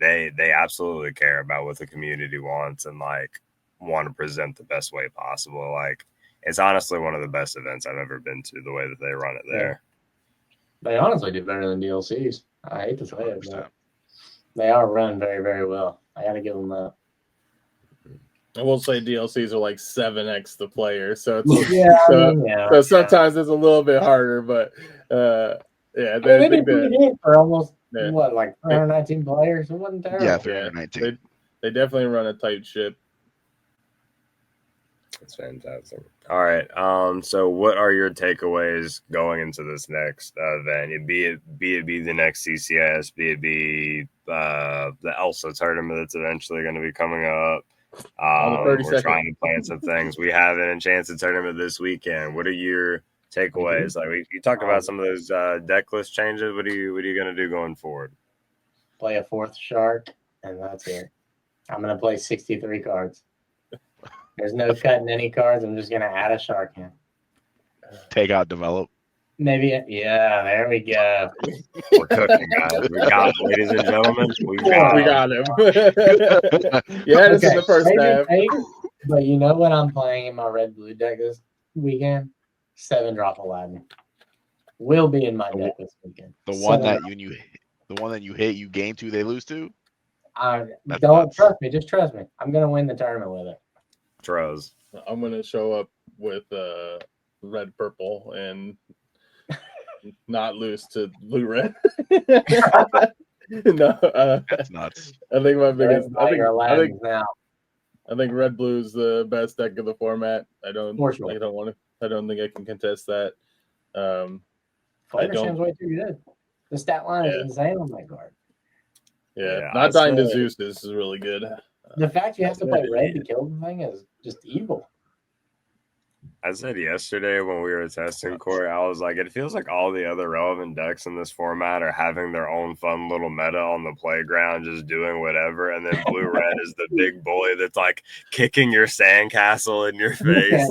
they absolutely care about what the community wants and like want to present the best way possible. Like it's honestly one of the best events I've ever been to. The way that they run it there, they honestly do better than DLCs. I hate to say it, but they are run very, very well. I got to give them that. I will say DLCs are like 7x the player, so it's so sometimes it's a little bit harder, but they did pretty good for almost like 319 players. It wasn't terrible. Yeah, 319. They definitely run a tight ship. That's fantastic. All right. So what are your takeaways going into this next event? Be it the next CCS, be the Elsa tournament that's eventually going to be coming up. We're trying to plan some things. We have an Enchanted tournament this weekend. What are your takeaways? Like you talked about some of those deck list changes. What are you going to do going forward? Play a 4th shark, and that's it. I'm going to play 63 cards. There's no cutting any cards. I'm just going to add a shark in. Take out develop. Maybe, there we go. We're cooking, guys. We got it, ladies and gentlemen. We got him. This is the first half. But you know what I'm playing in my red-blue deck this weekend? 7-drop Aladdin. Will be in my deck this weekend. The one that you hit, you gain 2, they lose 2? Trust me. Just trust me. I'm going to win the tournament with it. Tros. I'm going to show up with red, purple, and not lose to blue, red. No, that's nuts. I think my biggest. I think red blue is the best deck of the format. I don't think I can contest that. Flavor Sham's way too good. The stat line is insane on that card. Yeah, not dying to Zeus is really good. The fact you have to play red to kill the thing is just evil. I said yesterday when we were testing Corey, I was like, it feels like all the other relevant decks in this format are having their own fun little meta on the playground, just doing whatever. And then blue red is the big bully that's like kicking your sandcastle in your face,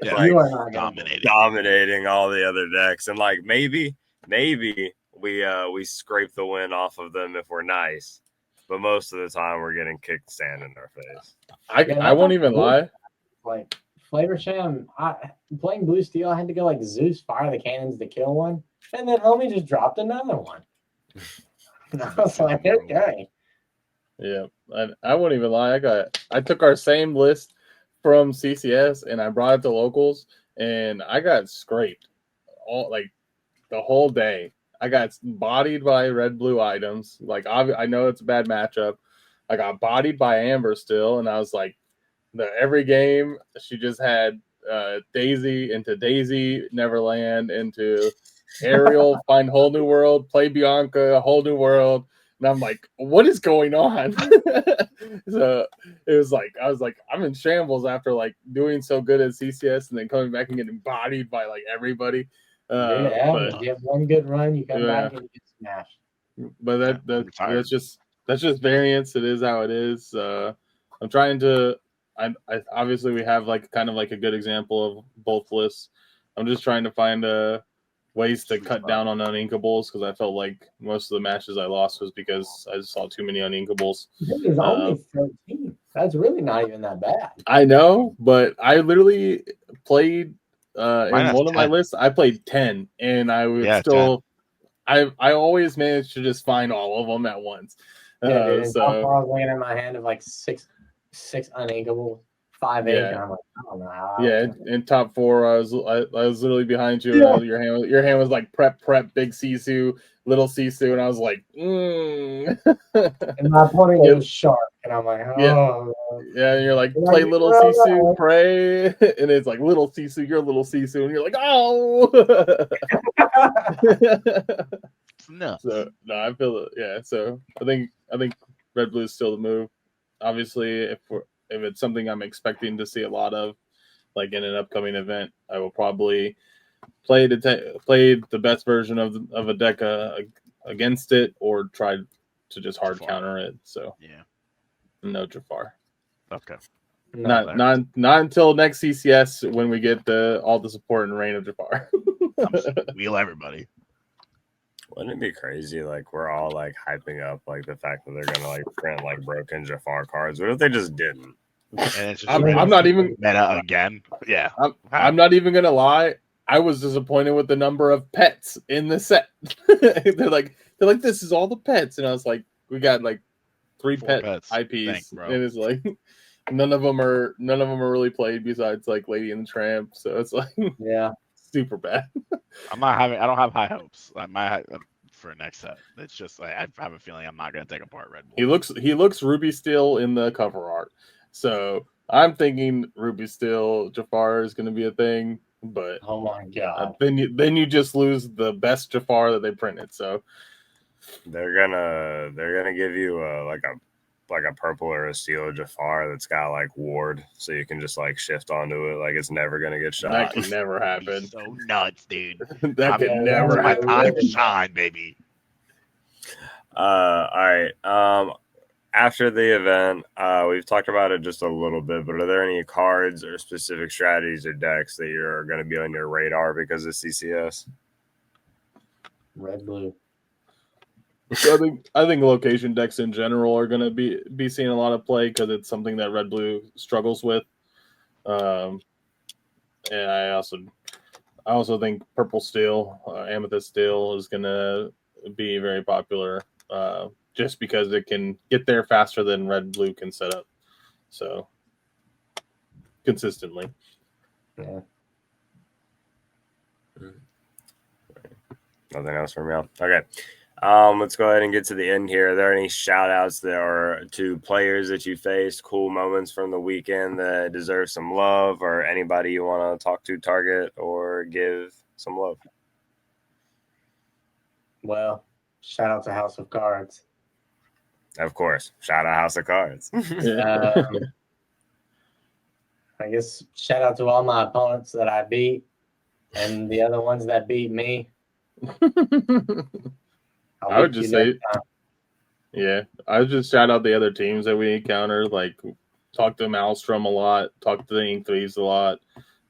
you are not dominating all the other decks. And like maybe we scrape the win off of them if we're nice, but most of the time we're getting kicked sand in our face. I won't even lie. Like Flavor Sham, playing Blue Steel, I had to go like Zeus, fire the cannons to kill one, and then homie just dropped another one. And I was like, okay. Yeah, I won't even lie. I took our same list from CCS and I brought it to locals, and I got scraped all like the whole day. I got bodied by red blue items. Like I know it's a bad matchup. I got bodied by Amber still, and I was like, every game she just had Daisy into Daisy, Neverland into Ariel, find whole new world, play Bianca, a whole new world. And I'm like, what is going on? So it was like, I was like, I'm in shambles after like doing so good at CCS and then coming back and getting bodied by like everybody. But you have one good run, you come back and you get smashed. But that's just variance. It is how it is. I'm trying to. I obviously we have like kind of like a good example of both lists. I'm just trying to find ways to cut down on uninkables because I felt like most of the matches I lost was because I just saw too many uninkables. There's only 13. That's really not even that bad. I know, but I literally played in one of my lists. I played 10, and I was still. 10. I always managed to just find all of them at once. I was laying in my hand of like six uninkable 5'8", Yeah. and I'm like, I don't know how. Yeah, in top 4, I was literally behind you. Yeah. And your hand was like prep, big Sisu, little Sisu, and I was like, And my opponent Yeah. was sharp, and I'm like, Yeah. oh. Yeah, and you're like, You're play like, little "Well, Sisu, no." pray, and it's like little Sisu, you're little Sisu, and you're like, oh. It's nuts. So no, I feel it. Yeah, so I think Red Blue is still the move. Obviously, if it's something I'm expecting to see a lot of, like in an upcoming event, I will probably play the best version of a deck against it, or try to just hard Jafar. counter it. So Yeah. no Jafar. Okay. No. Not until next CCS when we get all the support and reign of Jafar. I'm just wheel everybody. Wouldn't it be crazy? Like we're all like hyping up like the fact that they're gonna like print like broken Jafar cards. What if they just didn't? And it's just I'm not even meta again. Yeah. I'm not even gonna lie. I was disappointed with the number of pets in the set. they're like this is all the pets, and I was like, we got like 3 4 pets pets. IPs, Thanks, bro. and it's like none of them are really played besides like Lady and the Tramp. So it's like Yeah. super bad. I don't have high hopes. For next set. It's just I have a feeling I'm not gonna take apart Red Bull. He looks Ruby Steel in the cover art. So I'm thinking Ruby Steel Jafar is going to be a thing, but Oh my god. then you just lose the best Jafar that they printed. So They're gonna give you like a purple or a steel Jafar that's got like ward, so you can just like shift onto it. Like it's never gonna get shot. that can never happen. So nuts, dude. That can never My happen. time to shine, baby. All right. After the event, we've talked about it just a little bit, but are there any cards or specific strategies or decks that you're going to be on your radar because of CCS? Red Blue. So I think location decks in general are going to be seeing a lot of play because it's something that Red Blue struggles with. And I also think Purple Steel, Amethyst Steel is going to be very popular. Just because it can get there faster than Red Blue can set up. So consistently. Yeah. Nothing else from you. Okay. Let's go ahead and get to the end here. Are there any shout outs that are to players that you faced, cool moments from the weekend that deserve some love, or anybody you want to talk to, target, or give some love? Well, shout out to House of Cards. Of course. Shout out House of Cards. Yeah. I guess shout out to all my opponents that I beat and the other ones that beat me. I would just say, yeah, I would just shout out the other teams that we encountered. Like, talk to Maelstrom a lot, talk to the Ink Thieves a lot,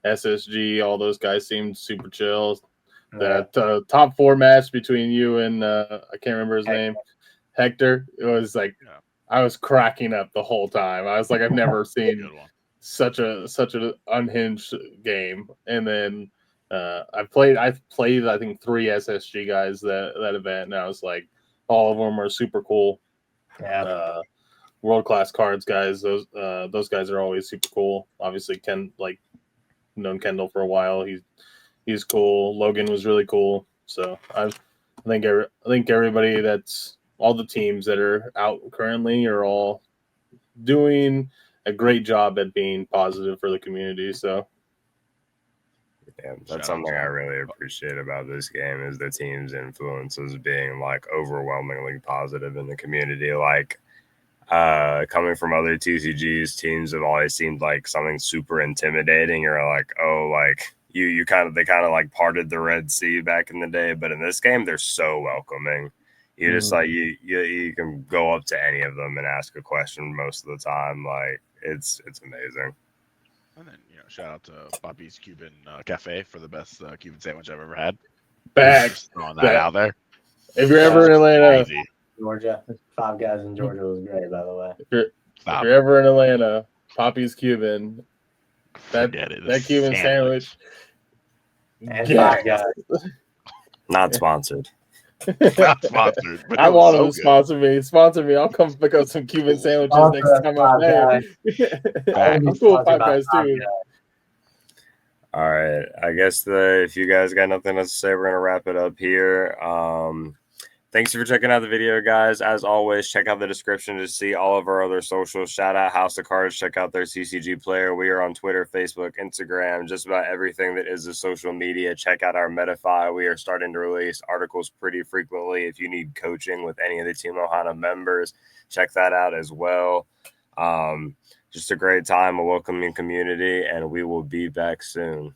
SSG, all those guys seemed super chill. That top 4 match between you and I can't remember his name, Hector. It was like I was cracking up the whole time. I was like, I've never seen such an unhinged game. And then I've played I think 3 SSG guys that event, and I was like, all of them are super cool. Yeah. World class cards guys. Those guys are always super cool. Obviously, known Kendall for a while. He's cool. Logan was really cool. So I think everybody that's all the teams that are out currently are all doing a great job at being positive for the community. So yeah, that's something I really appreciate about this game is the team's influences being like overwhelmingly positive in the community. Like coming from other TCGs, teams have always seemed like something super intimidating. You're like, oh, like they kind of like parted the Red Sea back in the day, but in this game they're so welcoming. You just like you can go up to any of them and ask a question most of the time. Like it's amazing. And then shout out to Poppy's Cuban Cafe for the best Cuban sandwich I've ever had. Back, just throwing that out there. If you're ever in Atlanta, Georgia, 5 Guys in Georgia was great, by the way. If you're ever in Atlanta, Poppy's Cuban, that Cuban sandwich. And 5 Guys. Not sponsored. Not sponsored, but I it was want so them to good. sponsor me. Sponsor me. I'll come pick up some Cuban sandwiches Sponsor next us, time Five I'm there. Back. I'm cool with Sponsored Five by Guys Five too. Guys. All right. I guess if you guys got nothing else to say, we're gonna wrap it up here. Thanks for checking out the video, guys. As always, check out the description to see all of our other socials. Shout out House of Cards. Check out their CCG player. We are on Twitter, Facebook, Instagram, just about everything that is the social media. Check out our Metafy. We are starting to release articles pretty frequently. If you need coaching with any of the Team Ohana members, check that out as well. Just a great time, a welcoming community, and we will be back soon.